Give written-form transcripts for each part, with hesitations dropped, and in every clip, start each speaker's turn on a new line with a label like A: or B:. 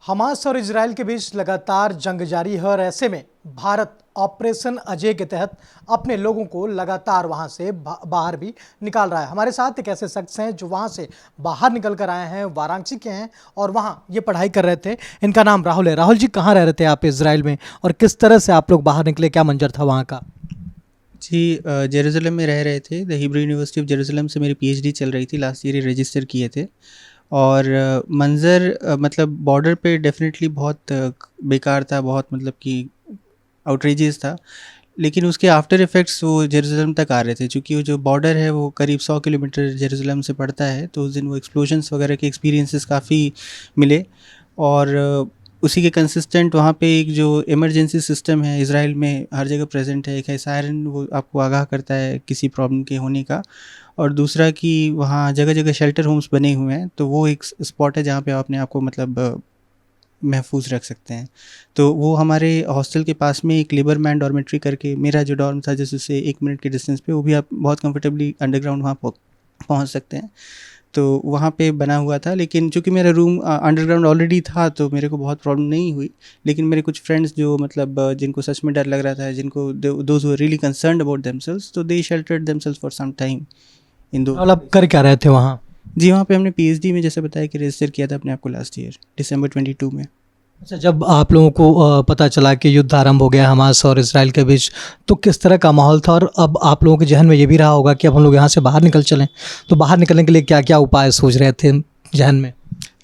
A: Hamas और Israel के बीच लगातार जंग जारी है और ऐसे में भारत ऑपरेशन अजय के तहत अपने लोगों को लगातार वहां से बाहर भी निकाल रहा है। हमारे साथ एक ऐसे शख्स हैं जो वहां से बाहर निकल कर आए हैं, वाराणसी के हैं और वहां ये पढ़ाई कर रहे थे। इनका नाम राहुल है। राहुल जी, कहाँ रह रहे थे आप इजराइल में और किस तरह से आप लोग बाहर निकले, क्या मंजर था वहाँ का?
B: जी, जेरूसलम में रह रहे थे। The Hebrew university of Jerusalem से मेरी पीएचडी चल रही थी। लास्ट ईयर ही रजिस्टर किए थे। और मंज़र मतलब बॉर्डर पे डेफ़िनेटली बहुत बेकार था, बहुत मतलब कि आउटरेजियस था। लेकिन उसके आफ्टर इफ़ेक्ट्स वो जेरूसलम तक आ रहे थे, चूँकि वो जो बॉर्डर है वो करीब 100 किलोमीटर जेरूसलम से पड़ता है। तो उस दिन वो एक्सप्लोजन्स वगैरह के एक्सपीरियंसेस काफ़ी मिले। और उसी के कंसिस्टेंट वहाँ पे एक जो इमरजेंसी सिस्टम है इज़राइल में हर जगह प्रेजेंट है। एक है सायरन, वो आपको आगाह करता है किसी प्रॉब्लम के होने का। और दूसरा कि वहाँ जगह जगह शेल्टर होम्स बने हुए हैं, तो वो एक स्पॉट है जहाँ पे आप अपने आप को मतलब महफूज रख सकते हैं। तो वो हमारे हॉस्टल के पास में एक लेबर मैन डॉर्मेट्री करके मेरा जो डॉर्म था, जैसे उससे 1 मिनट के डिस्टेंस पे, वो भी आप बहुत कंफर्टेबली अंडरग्राउंड वहाँ पहुँच सकते हैं। तो वहाँ पे बना हुआ था। लेकिन चूँकि मेरा रूम अंडरग्राउंड ऑलरेडी था, तो मेरे को बहुत प्रॉब्लम नहीं हुई। लेकिन मेरे कुछ फ्रेंड्स जो मतलब जिनको सच में डर लग रहा था, जिनको those who really concerned about themselves, तो they sheltered themselves for some time in दो।
A: राहुल, आप कर क्या रहे थे वहाँ?
B: जी, वहाँ पे हमने पीएचडी में जैसे बताया कि रजिस्टर किया था अपने आप को लास्ट ईयर दिसंबर 22 में।
A: अच्छा, जब आप लोगों को पता चला कि युद्ध आरंभ हो गया हमास और इसराइल के बीच, तो किस तरह का माहौल था? और अब आप लोगों के जहन में ये भी रहा होगा कि अब हम लोग यहाँ से बाहर निकल चलें, तो बाहर निकलने के लिए क्या क्या उपाय सोच रहे थे जहन में?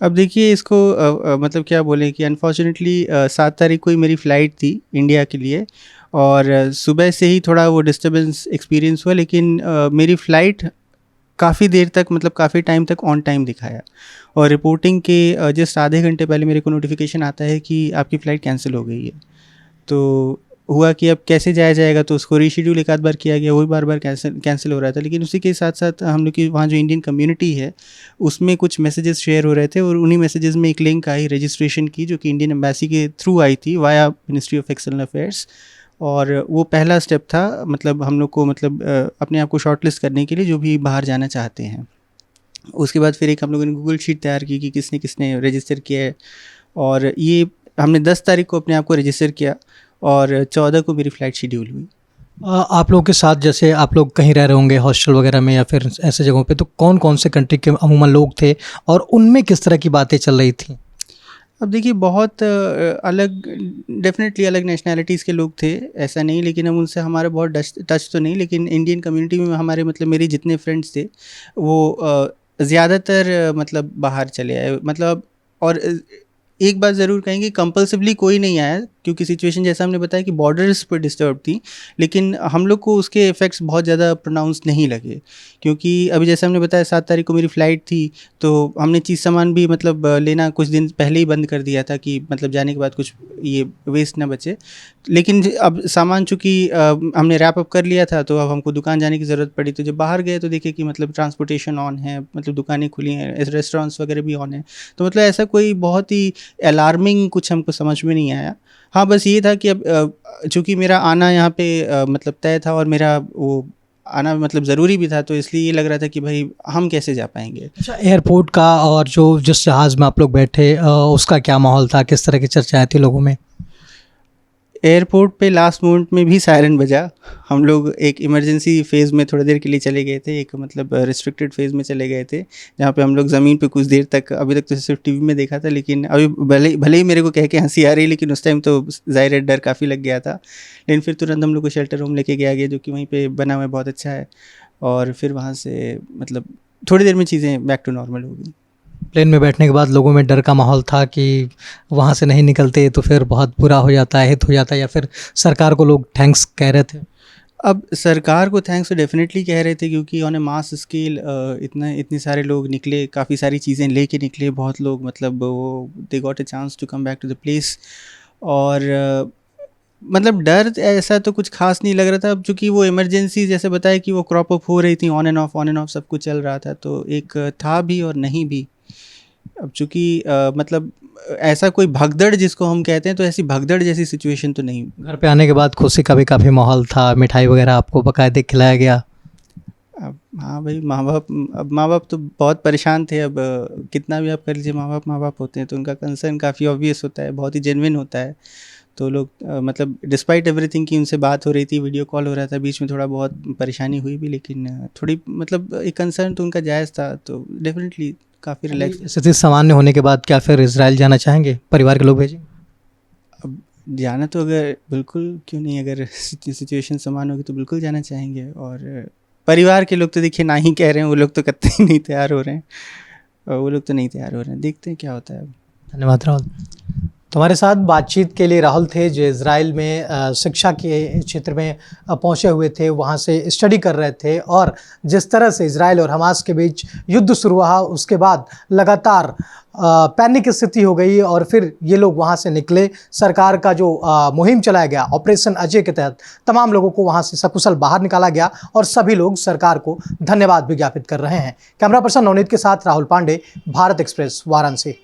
B: अब देखिए इसको मतलब क्या बोलें कि अनफॉर्चुनेटली 7 तारीख को ही मेरी फ़्लाइट थी इंडिया के लिए। और सुबह से ही थोड़ा वो डिस्टर्बेंस एक्सपीरियंस हुआ। लेकिन मेरी फ़्लाइट काफ़ी देर तक, मतलब काफ़ी टाइम तक ऑन टाइम दिखाया। और रिपोर्टिंग के जस्ट आधे घंटे पहले मेरे को नोटिफिकेशन आता है कि आपकी फ़्लाइट कैंसिल हो गई है। तो हुआ कि अब कैसे जाया जाएगा, तो उसको रीशेड्यूल एक आध बार किया गया, वो भी बार बार कैंसिल हो रहा था। लेकिन उसी के साथ साथ हम लोग की वहाँ जो इंडियन कम्युनिटी है उसमें कुछ मैसेजेस शेयर हो रहे थे। और उन्हीं मैसेजेस में एक लिंक आई रजिस्ट्रेशन की, जो कि इंडियन एम्बेसी के थ्रू आई थी via ministry of external affairs. और वो पहला स्टेप था, मतलब हम लोग को मतलब अपने आप को शॉर्टलिस्ट करने के लिए जो भी बाहर जाना चाहते हैं। उसके बाद फिर एक हम लोगों ने गूगल शीट तैयार की कि किसने किसने रजिस्टर किया है। और ये हमने 10 तारीख को अपने आप को रजिस्टर किया और 14 को मेरी फ़्लाइट शेड्यूल हुई।
A: आप लोगों के साथ जैसे आप लोग कहीं रह रहे होंगे हॉस्टल वगैरह में या फिर ऐसे जगहों पे, तो कौन कौन से कंट्री के अमूमन लोग थे और उनमें किस तरह की बातें चल रही थी?
B: अब देखिए बहुत अलग, डेफ़िनेटली अलग नेशनैलिटीज़ के लोग थे, ऐसा नहीं। लेकिन हम उनसे हमारा बहुत टच तो नहीं। लेकिन इंडियन कम्युनिटी में हमारे मतलब मेरे जितने फ्रेंड्स थे वो ज़्यादातर मतलब बाहर चले आए, मतलब। और एक बात ज़रूर कहेंगे, कंपल्सिवली कोई नहीं आया, क्योंकि सिचुएशन जैसा हमने बताया कि बॉर्डर्स पर डिस्टर्ब थी। लेकिन हम लोग को उसके इफ़ेक्ट्स बहुत ज़्यादा प्रोनाउंस नहीं लगे, क्योंकि अभी जैसे हमने बताया 7 तारीख को मेरी फ़्लाइट थी। तो हमने चीज़ सामान भी मतलब लेना कुछ दिन पहले ही बंद कर दिया था कि मतलब जाने के बाद कुछ ये वेस्ट ना बचे। लेकिन अब सामान चूँकि हमने रैप अप कर लिया था, तो अब हमको दुकान जाने की ज़रूरत पड़ी। तो जब बाहर गए तो देखे कि मतलब ट्रांसपोर्टेशन ऑन है, मतलब दुकानें खुली हैं, रेस्टोरेंट्स वगैरह भी ऑन है। तो मतलब ऐसा कोई बहुत ही अलार्मिंग कुछ हमको समझ में नहीं आया। हाँ, बस ये था कि अब चूँकि मेरा आना यहाँ पे मतलब तय था और मेरा वो आना मतलब ज़रूरी भी था, तो इसलिए ये लग रहा था कि भाई हम कैसे जा पाएँगे।
A: अच्छा, एयरपोर्ट का और जो जिस जहाज़ में आप लोग बैठे उसका क्या माहौल था? किस तरह की चर्चाएँ थी लोगों में?
B: एयरपोर्ट पे लास्ट मोमेंट में भी सायरन बजा। हम लोग एक इमरजेंसी फ़ेज़ में थोड़ी देर के लिए चले गए थे, एक मतलब रिस्ट्रिक्टेड फ़ेज़ में चले गए थे, जहाँ पे हम लोग ज़मीन पे कुछ देर तक, अभी तक तो सिर्फ टीवी में देखा था। लेकिन अभी भले भले ही मेरे को कह के हंसी आ रही है, लेकिन उस टाइम तो ज़ाहिर है डर काफ़ी लग गया था। लेकिन फिर तुरंत हम लोग को शेल्टर होम लेके गया गया, जो कि वहीं पे बना हुआ है, बहुत अच्छा है। और फिर वहाँ से मतलब थोड़ी देर में चीज़ें बैक टू नॉर्मल हो गई।
A: प्लेन में बैठने के बाद लोगों में डर का माहौल था कि वहाँ से नहीं निकलते तो फिर बहुत बुरा हो जाता है, हित हो जाता है, या फिर सरकार को लोग थैंक्स कह रहे थे?
B: अब सरकार को थैंक्स तो डेफ़िनेटली कह रहे थे, क्योंकि ऑन ए मास स्केल इतने सारे लोग निकले, काफ़ी सारी चीज़ें लेके निकले। बहुत लोग मतलब वो they got a chance to come back to the place. और मतलब डर ऐसा तो कुछ ख़ास नहीं लग रहा था। अब चूँकि वो इमरजेंसी जैसे बताया कि वो क्रॉप अप हो रही थी, ऑन एंड ऑफ सब कुछ चल रहा था, तो एक था भी और नहीं भी। अब चूँकि मतलब ऐसा कोई भगदड़ जिसको हम कहते हैं, तो ऐसी भगदड़ जैसी सिचुएशन तो नहीं।
A: घर पे आने के बाद खुशी का भी काफ़ी माहौल था, मिठाई वगैरह आपको बाकायदे खिलाया गया?
B: अब हाँ भाई, माँ बाप तो बहुत परेशान थे। अब कितना भी आप कर लीजिए, माँ बाप होते हैं, तो उनका कंसर्न काफ़ी ऑब्वियस होता है, बहुत ही जेन्युइन होता है। तो लोग मतलब डिस्पाइट एवरीथिंग कि उनसे बात हो रही थी, वीडियो कॉल हो रहा था, बीच में थोड़ा बहुत परेशानी हुई भी, लेकिन थोड़ी मतलब एक कंसर्न तो उनका जायज़ था, तो डेफिनेटली काफ़ी रिलैक्स।
A: स्थिति सामान्य होने के बाद क्या फिर इजराइल जाना चाहेंगे? परिवार के लोग भेजेंगे?
B: अब जाना तो अगर बिल्कुल क्यों नहीं, अगर सिचुएशन समान होगी तो बिल्कुल जाना चाहेंगे। और परिवार के लोग तो देखिए ना ही कह रहे हैं, वो लोग तो कतई नहीं तैयार हो रहे हैं, और वो लोग तो नहीं तैयार हो रहे हैं, देखते हैं क्या होता है अब।
A: धन्यवाद राहुल। तुम्हारे साथ बातचीत के लिए राहुल थे, जो इज़राइल में शिक्षा के क्षेत्र में पहुंचे हुए थे, वहां से स्टडी कर रहे थे, और जिस तरह से इज़राइल और हमास के बीच युद्ध शुरू हुआ, उसके बाद लगातार पैनिक स्थिति हो गई, और फिर ये लोग वहां से निकले। सरकार का जो मुहिम चलाया गया ऑपरेशन अजय के तहत, तमाम लोगों को वहां से सकुशल बाहर निकाला गया, और सभी लोग सरकार को धन्यवाद भी ज्ञापित कर रहे हैं। कैमरा पर्सन नवनीत के साथ राहुल पांडे, भारत एक्सप्रेस, वाराणसी।